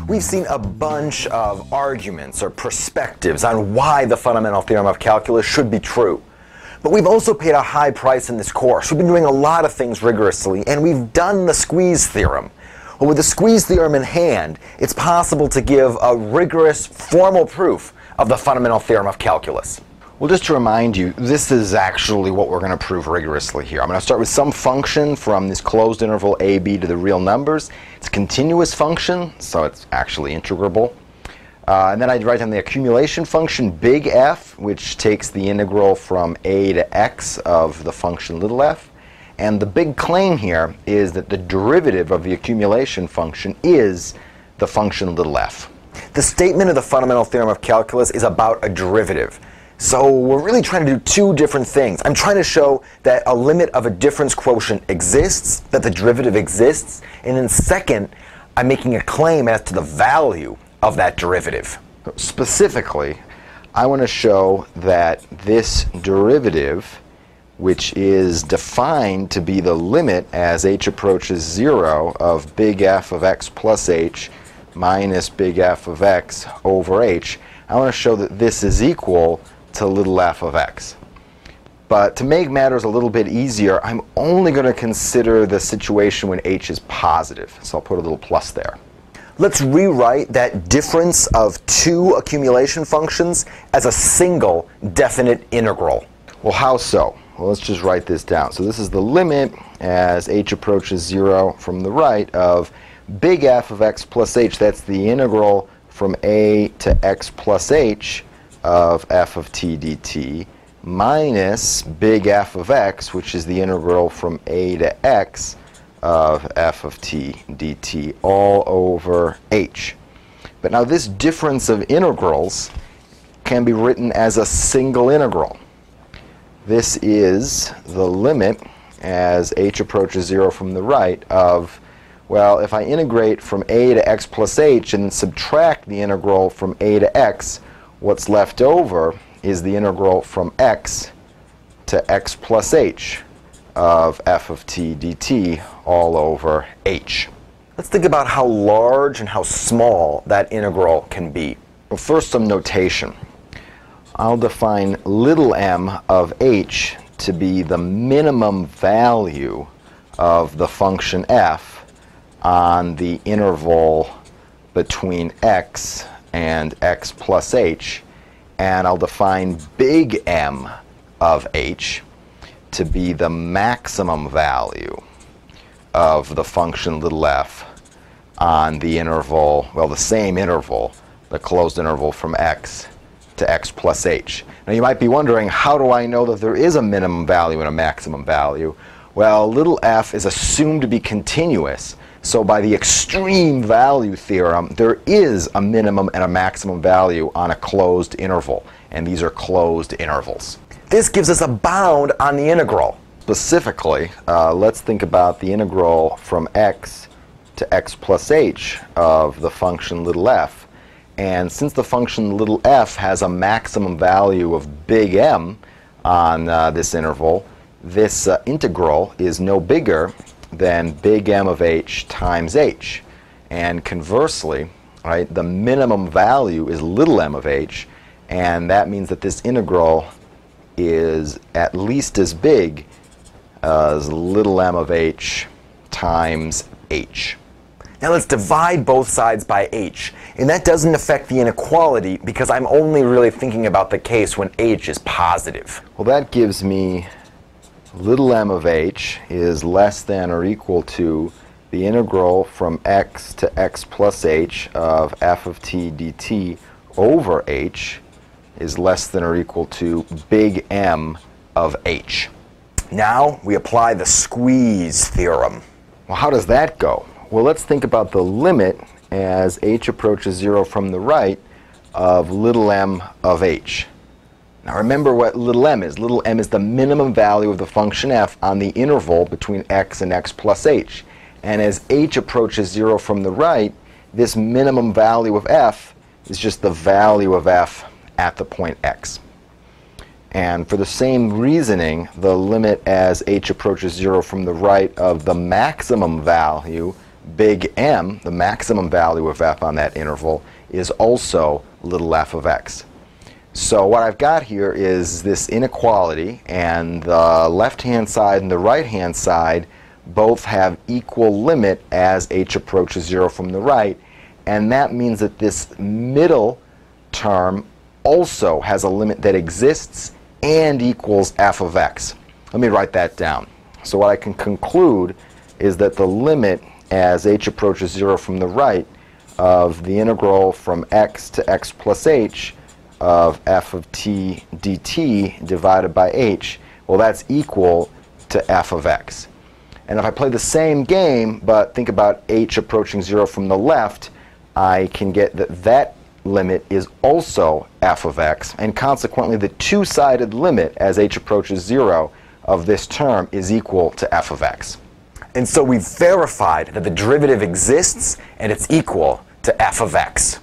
We've seen a bunch of arguments or perspectives on why the fundamental theorem of calculus should be true. But we've also paid a high price in this course. We've been doing a lot of things rigorously, and we've done the squeeze theorem. Well, with the squeeze theorem in hand, it's possible to give a rigorous, formal proof of the fundamental theorem of calculus. Well, just to remind you, this is actually what we're going to prove rigorously here. I'm going to start with some function from this closed interval a, b to the real numbers. It's a continuous function, so it's actually integrable. And then I'd write down the accumulation function, big F, which takes the integral from a to x of the function little f. And the big claim here is that the derivative of the accumulation function is the function little f. The statement of the fundamental theorem of calculus is about a derivative. So we're really trying to do two different things. I'm trying to show that a limit of a difference quotient exists, that the derivative exists, and then second, I'm making a claim as to the value of that derivative. Specifically, I want to show that this derivative, which is defined to be the limit as h approaches 0 of big F of x plus h minus big F of x over h, I want to show that this is equal to little f of x. But to make matters a little bit easier, I'm only going to consider the situation when h is positive. So I'll put a little plus there. Let's rewrite that difference of two accumulation functions as a single definite integral. Well, how so? Well, let's just write this down. So this is the limit as h approaches 0 from the right of big F of x plus h. That's the integral from a to x plus h of f of t dt minus big F of x, which is the integral from a to x of f of t dt all over h. But now this difference of integrals can be written as a single integral. This is the limit as h approaches 0 from the right of, well, if I integrate from a to x plus h and then subtract the integral from a to x, what's left over is the integral from x to x plus h of f of t dt all over h. Let's think about how large and how small that integral can be. Well, first some notation. I'll define little m of h to be the minimum value of the function f on the interval between x and x plus h, and I'll define big M of h to be the maximum value of the function little f on the interval, well, the same interval, the closed interval from x to x plus h. Now you might be wondering, how do I know that there is a minimum value and a maximum value? Well, little f is assumed to be continuous. So by the extreme value theorem, there is a minimum and a maximum value on a closed interval. And these are closed intervals. This gives us a bound on the integral. Specifically, let's think about the integral from x to x plus h of the function little f. And since the function little f has a maximum value of big M on this interval, this integral is no bigger than big M of h times h. And conversely, right, the minimum value is little m of h, and that means that this integral is at least as big as little m of h times h. Now let's divide both sides by h. And that doesn't affect the inequality because I'm only really thinking about the case when h is positive. Well, that gives me little m of h is less than or equal to the integral from x to x plus h of f of t dt over h is less than or equal to big M of h. Now we apply the squeeze theorem. Well, how does that go? Well, let's think about the limit as h approaches 0 from the right of little m of h. Now remember what little m is. Little m is the minimum value of the function f on the interval between x and x plus h. And as h approaches 0 from the right, this minimum value of f is just the value of f at the point x. And for the same reasoning, the limit as h approaches 0 from the right of the maximum value big M, the maximum value of f on that interval, is also little f of x. So what I've got here is this inequality, and the left-hand side and the right-hand side both have equal limit as h approaches 0 from the right, and that means that this middle term also has a limit that exists and equals f of x. Let me write that down. So what I can conclude is that the limit as h approaches 0 from the right of the integral from x to x plus h of f of t dt divided by h, well, that's equal to f of x. And if I play the same game but think about h approaching 0 from the left, I can get that that limit is also f of x, and consequently the two-sided limit as h approaches 0 of this term is equal to f of x. And so we've verified that the derivative exists and it's equal to f of x.